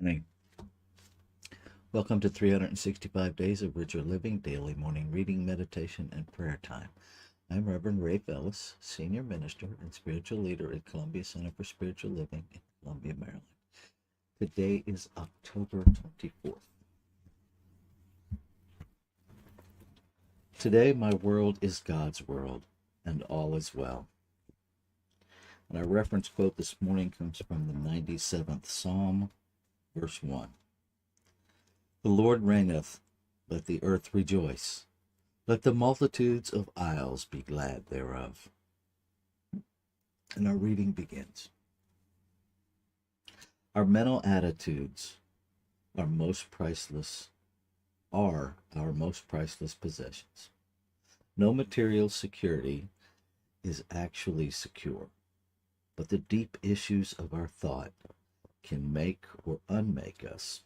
Morning. Welcome to 365 Days of Richer Living, daily morning reading, meditation, and prayer time. I'm Reverend Ray Fellis, Senior Minister and Spiritual Leader at Columbia Center for Spiritual Living in Columbia, Maryland. Today is October 24th. Today, my world is God's world, and all is well. And our reference quote this morning comes from the 97th Psalm, verse 1. The Lord reigneth, let the earth rejoice. Let the multitudes of isles be glad thereof. And our reading begins. Our mental attitudes are our most priceless possessions. No material security is actually secure, but the deep issues of our thought can make or unmake us.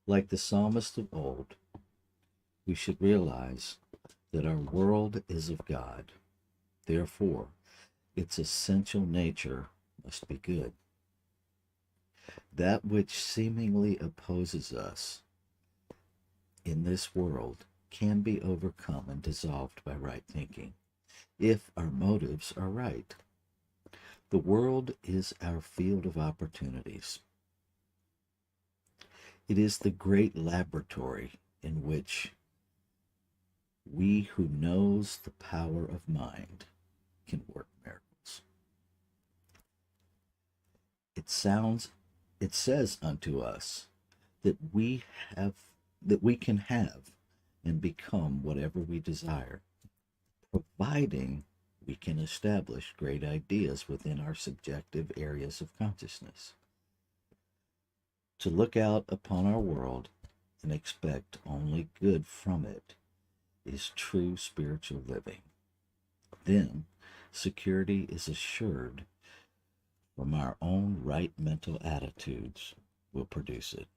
Like the psalmist of old, we should realize that our world is of God. Therefore, its essential nature must be good. That which seemingly opposes us in this world can be overcome and dissolved by right thinking, if our motives are right. The world is our field of opportunities. It is the great laboratory in which we who knows the power of mind can work miracles. It says unto us that we can have and become whatever we desire, providing we can establish great ideas within our subjective areas of consciousness. To look out upon our world and expect only good from it is true spiritual living. Then security is assured from our own right mental attitudes will produce it.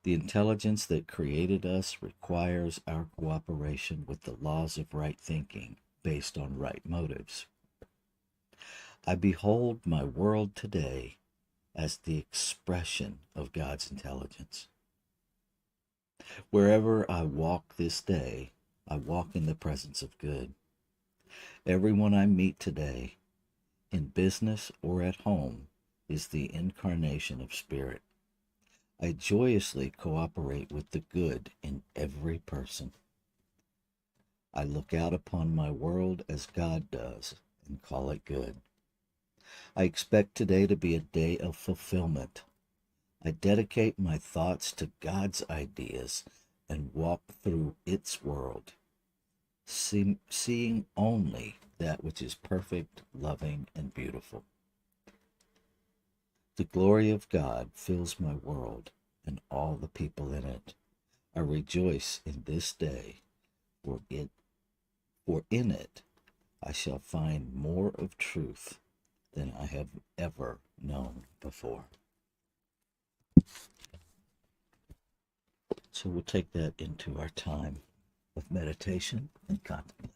The intelligence that created us requires our cooperation with the laws of right thinking based on right motives. I behold my world today as the expression of God's intelligence. Wherever I walk this day, I walk in the presence of good. Everyone I meet today, in business or at home, is the incarnation of spirit. I joyously cooperate with the good in every person. I look out upon my world as God does and call it good. I expect today to be a day of fulfillment. I dedicate my thoughts to God's ideas and walk through its world, seeing only that which is perfect, loving, and beautiful. The glory of God fills my world and all the people in it. I rejoice in this day, for in it I shall find more of truth than I have ever known before. So we'll take that into our time of meditation and contemplation.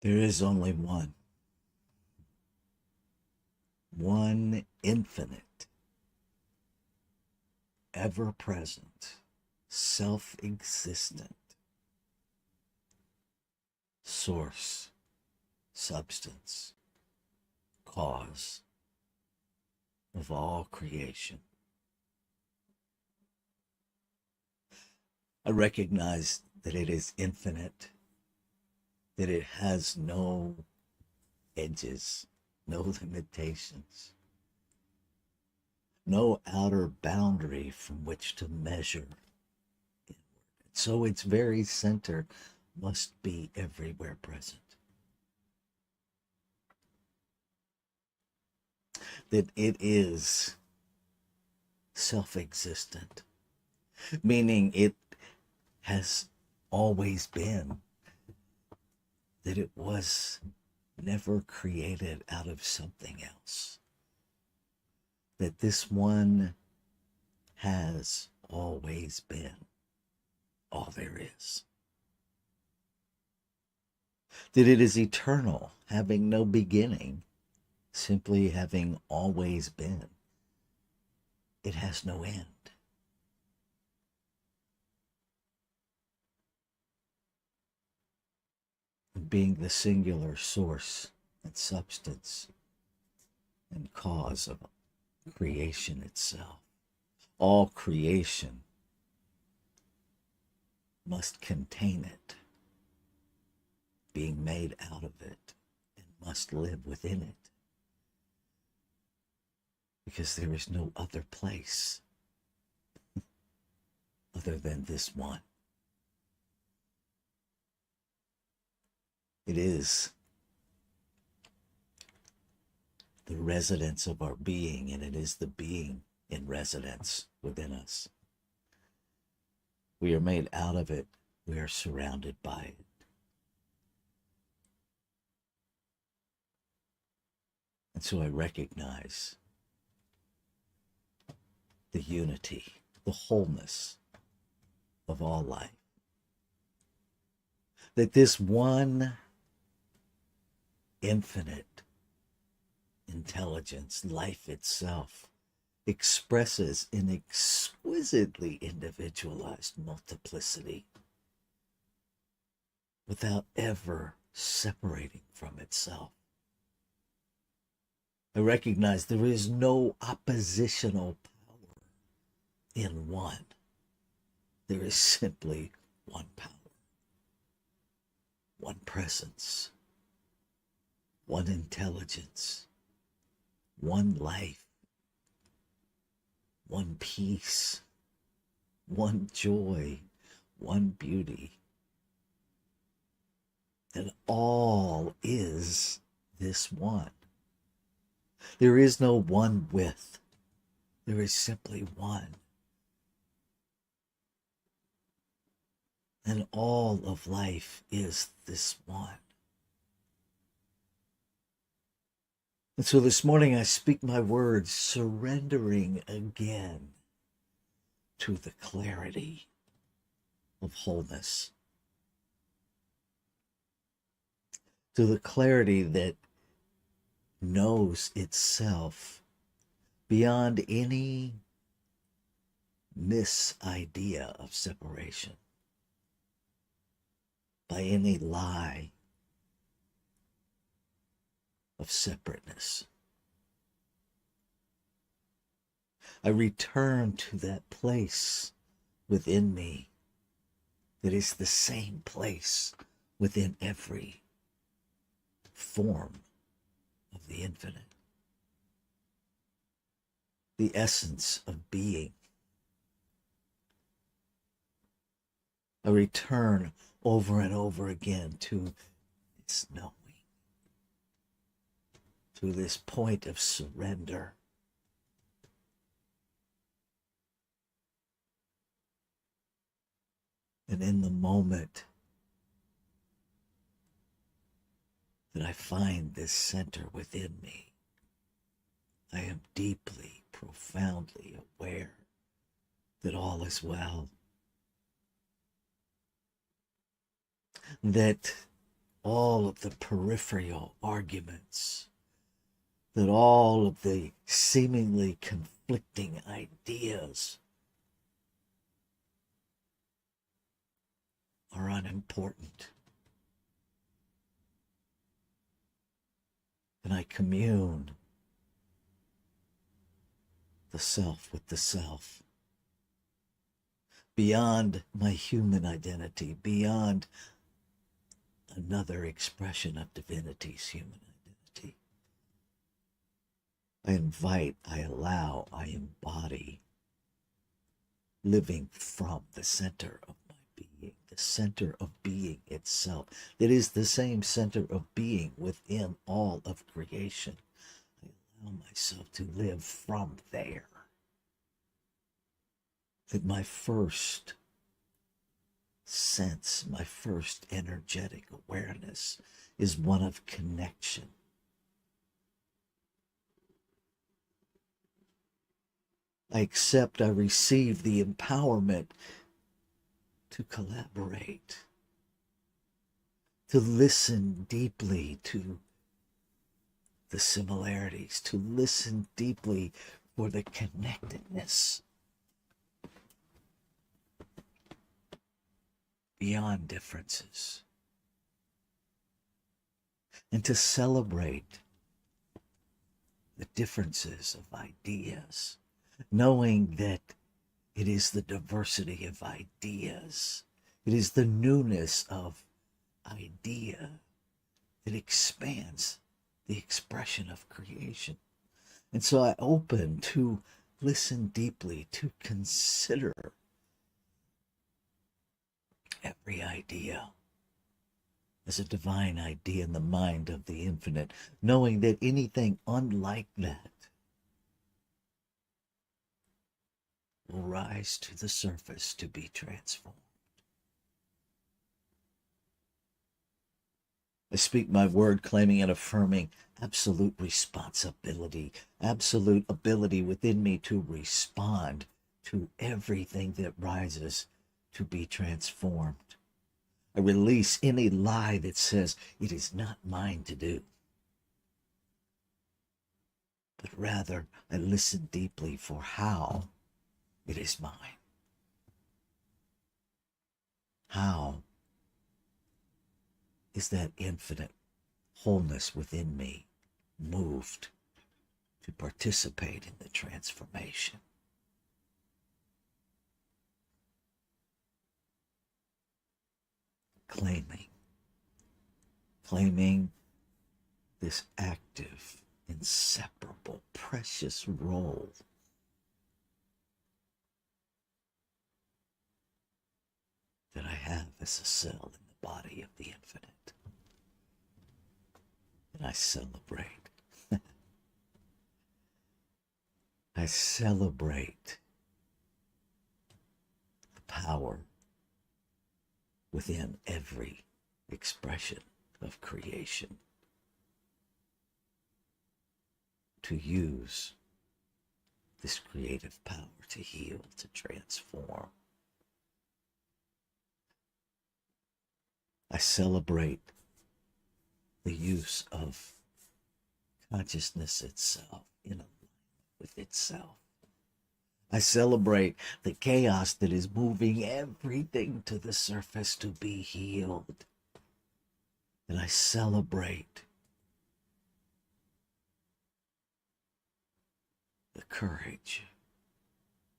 There is only one infinite, ever-present, self-existent source, substance, cause of all creation. I recognize that it is infinite, that it has no edges, no limitations, no outer boundary from which to measure. So its very center must be everywhere present. That it is self-existent, meaning it has always been, that it was never created out of something else, that this one has always been all there is, that it is eternal, having no beginning, simply having always been. It has no end. Being the singular source and substance and cause of creation itself. All creation must contain it, being made out of it, and must live within it, because there is no other place other than this one. It is the residence of our being, and it is the being in residence within us. We are made out of it. We are surrounded by it. And so I recognize the unity, the wholeness of all life. That this one infinite intelligence, life itself, expresses in exquisitely individualized multiplicity without ever separating from itself. I recognize there is no oppositional power in one. There is simply one power, one presence, one intelligence, one life, one peace, one joy, one beauty. And all is this one. There is no one with. There is simply one. And all of life is this one. And so this morning I speak my words, surrendering again to the clarity of wholeness, to the clarity that knows itself beyond any misidea of separation, by any lie of separateness. I return to that place within me that is the same place within every form of the infinite. The essence of being. I return over and over again to its knowing, to this point of surrender. And in the moment that I find this center within me, I am deeply, profoundly aware that all is well. That all of the peripheral arguments, that all of the seemingly conflicting ideas are unimportant. And I commune the self with the self, beyond my human identity, beyond another expression of divinity's human identity. I invite, I allow, I embody living from the center of my being, the center of being itself, that is the same center of being within all of creation. I allow myself to live from there. That my first sense, my first energetic awareness is one of connection. I accept, I receive the empowerment to collaborate, to listen deeply to the similarities, to listen deeply for the connectedness beyond differences, and to celebrate the differences of ideas, knowing that it is the diversity of ideas, it is the newness of idea that expands the expression of creation. And so I open to listen deeply, to consider every idea as a divine idea in the mind of the infinite, knowing that anything unlike that will rise to the surface to be transformed. I speak my word, claiming and affirming absolute responsibility, absolute ability within me to respond to everything that rises to be transformed. I release any lie that says it is not mine to do, but rather I listen deeply for how it is mine. How is that infinite wholeness within me moved to participate in the transformation? Claiming this active, inseparable, precious role that I have as a cell in the body of the infinite. And I celebrate. I celebrate the power within every expression of creation to use this creative power to heal, to transform. I celebrate the use of consciousness itself in alignment with itself. I celebrate the chaos that is moving everything to the surface to be healed. And I celebrate the courage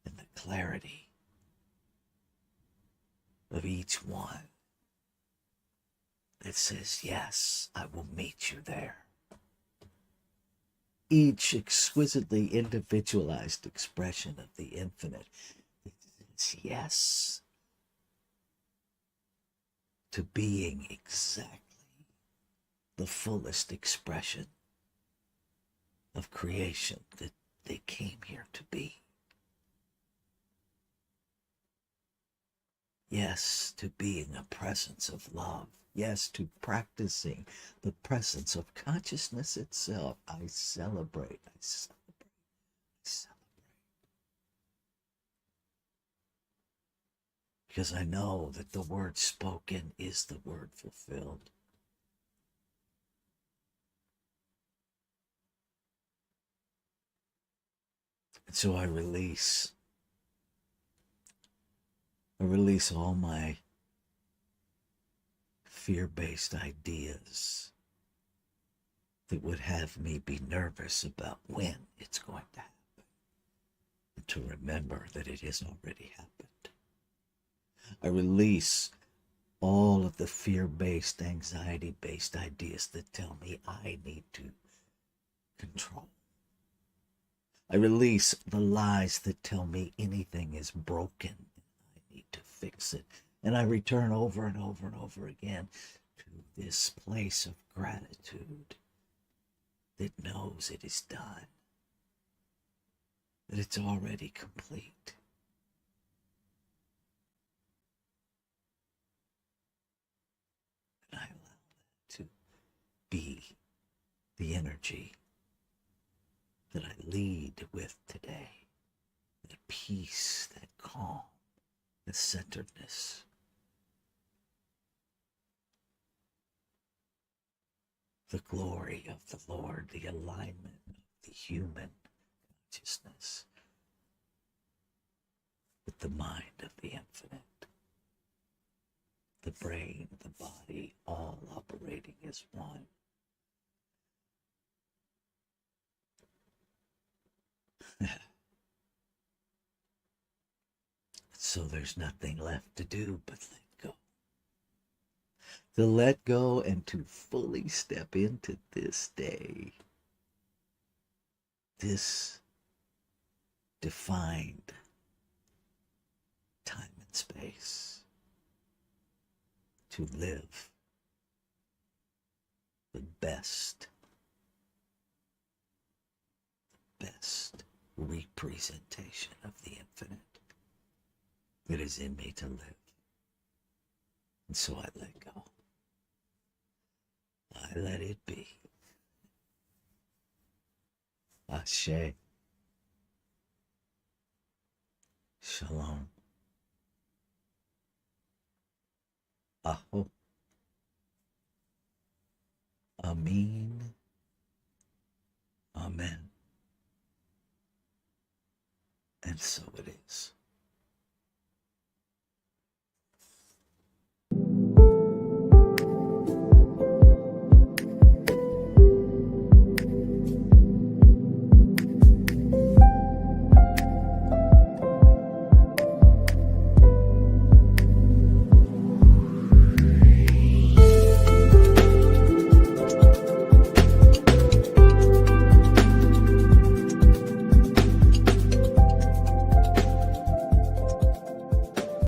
and the clarity of each one that says, yes, I will meet you there. Each exquisitely individualized expression of the infinite says yes to being exactly the fullest expression of creation that they came here to be. Yes to being a presence of love. Yes to practicing the presence of consciousness itself. I celebrate, I celebrate, I celebrate. Because I know that the word spoken is the word fulfilled. And so I release. I release all my fear-based ideas that would have me be nervous about when it's going to happen, and to remember that it has already happened. I release all of the fear-based, anxiety-based ideas that tell me I need to control. I release the lies that tell me anything is broken and I need to fix it. And I return over and over and over again to this place of gratitude that knows it is done, that it's already complete. And I allow that to be the energy that I lead with today. That peace, that calm, the centeredness. The glory of the Lord, the alignment of the human consciousness with the mind of the infinite. The brain, the body, all operating as one. So there's nothing left to do but let go. To let go and to fully step into this day, this defined time and space, to live the best representation of the infinite that is in me to live. And so I let go. I let it be. Ashe. Shalom. Aho. Amin. Amen. And so it is.